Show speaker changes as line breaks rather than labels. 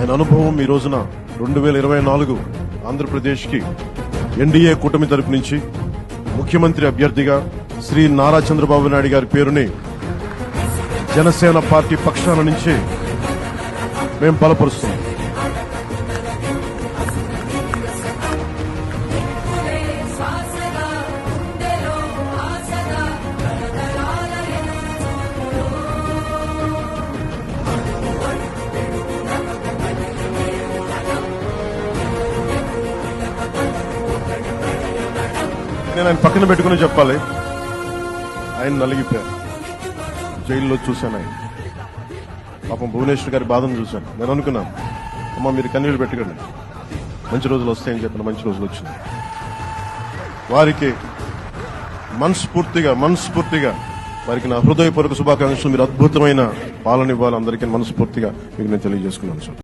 ఆయన అనుభవం ఈ రోజున 2024 ఆంధ్రప్రదేశ్కి ఎన్డీఏ కూటమి తరపు నుంచి ముఖ్యమంత్రి అభ్యర్థిగా శ్రీ నారా చంద్రబాబు నాయుడు గారి పేరుని జనసేన పార్టీ పక్షాన నుంచి మేము బలపరుస్తున్నాం. నేను ఆయన పక్కన పెట్టుకుని చెప్పాలి, ఆయన నలిగిపోయారు. జైల్లో చూశాను ఆయన పాపం భువనేశ్వర్ గారి బాధను చూశాను. నేను అనుకున్నాను, అమ్మ మీరు కన్నీళ్లు పెట్టకండి, మంచి రోజులు వస్తాయని చెప్పిన మంచి రోజులు వచ్చింది. వారికి మనస్ఫూర్తిగా వారికి నా హృదయపూర్వక శుభాకాంక్షలు. మీరు అద్భుతమైన పాలన ఇవ్వాలి అందరికీ మనస్ఫూర్తిగా మీకు నేను తెలియజేసుకున్నాను సార్.